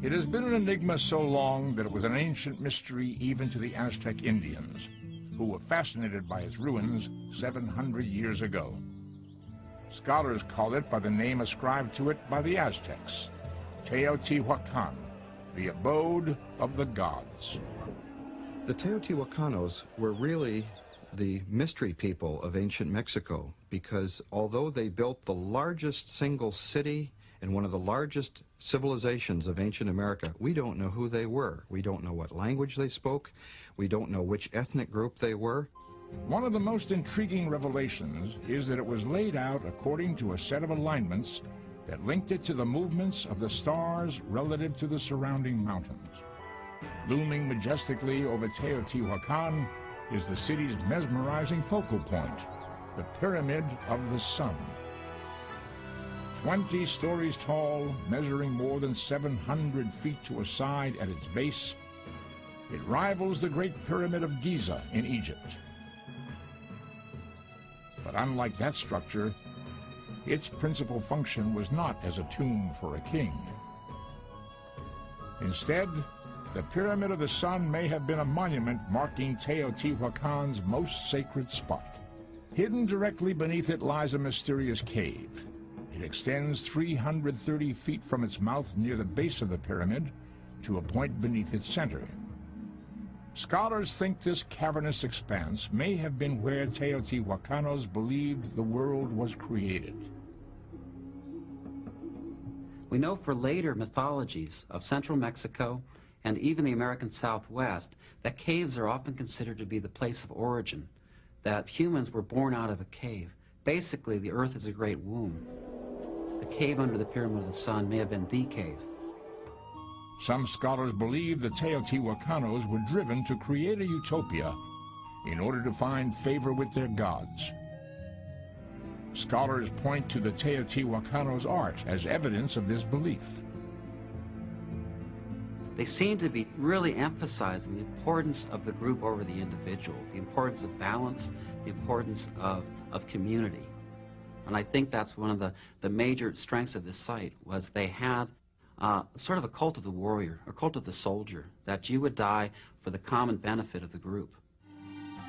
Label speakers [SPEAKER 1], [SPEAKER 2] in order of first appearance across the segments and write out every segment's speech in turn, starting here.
[SPEAKER 1] It has been an enigma so long that it was an ancient mystery even to the Aztec Indians, who were fascinated by its ruins 700 years ago. Scholars call it by the name ascribed to it by the Aztecs, Teotihuacan, the abode of the gods.
[SPEAKER 2] The Teotihuacanos were really the mystery people of ancient Mexico, because although they built the largest single city and one of the largest civilizations of ancient America, we don't know who they were. We don't know what language they spoke. We don't know which ethnic group they were.
[SPEAKER 1] One of the most intriguing revelations is that it was laid out according to a set of alignments that linked it to the movements of the stars relative to the surrounding mountains. Looming majestically over Teotihuacan is the city's mesmerizing focal point, the Pyramid of the Sun. 20 stories tall, measuring more than 700 feet to a side at its base, it rivals the Great Pyramid of Giza in Egypt. But unlike that structure, its principal function was not as a tomb for a king. Instead, the Pyramid of the Sun may have been a monument marking Teotihuacan's most sacred spot. Hidden directly beneath it lies a mysterious cave. It extends 330 feet from its mouth near the base of the pyramid to a point beneath its center. Scholars think this cavernous expanse may have been where Teotihuacanos believed the world was created.
[SPEAKER 3] We know for later mythologies of central Mexico and even the American Southwest that caves are often considered to be the place of origin, that humans were born out of a cave. Basically, the earth is a great womb. The cave under the Pyramid of the Sun may have been the cave.
[SPEAKER 1] Some scholars believe the Teotihuacanos were driven to create a utopia in order to find favor with their gods. Scholars point to the Teotihuacanos' art as evidence of this belief.
[SPEAKER 3] They seem to be really emphasizing the importance of the group over the individual, the importance of balance, the importance of community. And I think that's one of the major strengths of this site, was they had sort of a cult of the warrior, a cult of the soldier, that you would die for the common benefit of the group.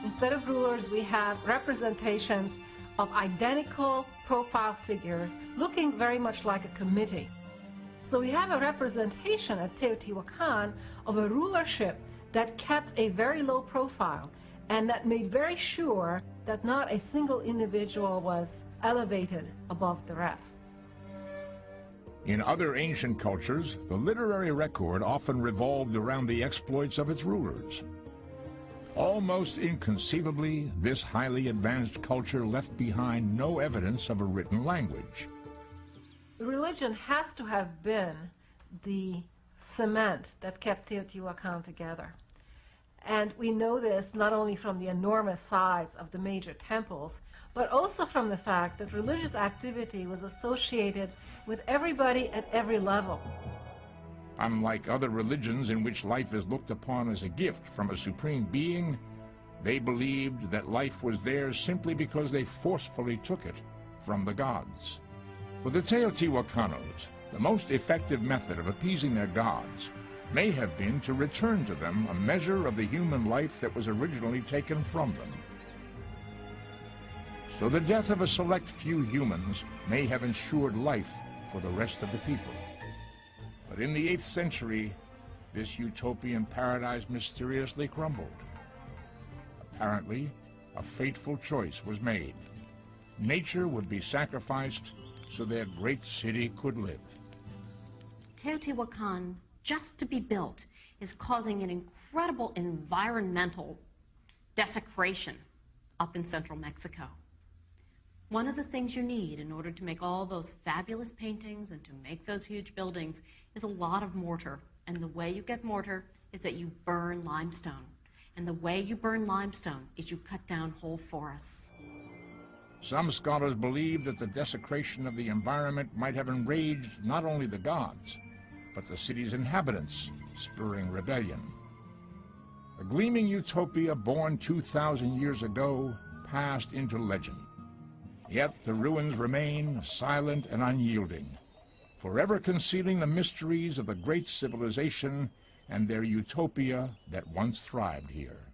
[SPEAKER 4] Instead of rulers, we have representations of identical profile figures looking very much like a committee. So we have a representation at Teotihuacan of a rulership that kept a very low profile and that made very sure that not a single individual was elevated above the rest.
[SPEAKER 1] In other ancient cultures, the literary record often revolved around the exploits of its rulers. Almost inconceivably, this highly advanced culture left behind no evidence of a written language.
[SPEAKER 4] Religion has to have been the cement that kept Teotihuacan together. And we know this not only from the enormous size of the major temples, but also from the fact that religious activity was associated with everybody at every level.
[SPEAKER 1] Unlike other religions in which life is looked upon as a gift from a supreme being, they believed that life was theirs simply because they forcefully took it from the gods. For the Teotihuacanos, the most effective method of appeasing their gods may have been to return to them a measure of the human life that was originally taken from them. So the death of a select few humans may have ensured life for the rest of the people. But in the 8th century, this utopian paradise mysteriously crumbled. Apparently, a fateful choice was made. Nature would be sacrificed so their great city could live.
[SPEAKER 5] Teotihuacan, just to be built, is causing an incredible environmental desecration up in central Mexico. One of the things you need in order to make all those fabulous paintings and to make those huge buildings is a lot of mortar. And the way you get mortar is that you burn limestone. And the way you burn limestone is you cut down whole forests.
[SPEAKER 1] Some scholars believe that the desecration of the environment might have enraged not only the gods, but the city's inhabitants, spurring rebellion. A gleaming utopia born 2,000 years ago passed into legend. Yet the ruins remain silent and unyielding, forever concealing the mysteries of the great civilization and their utopia that once thrived here.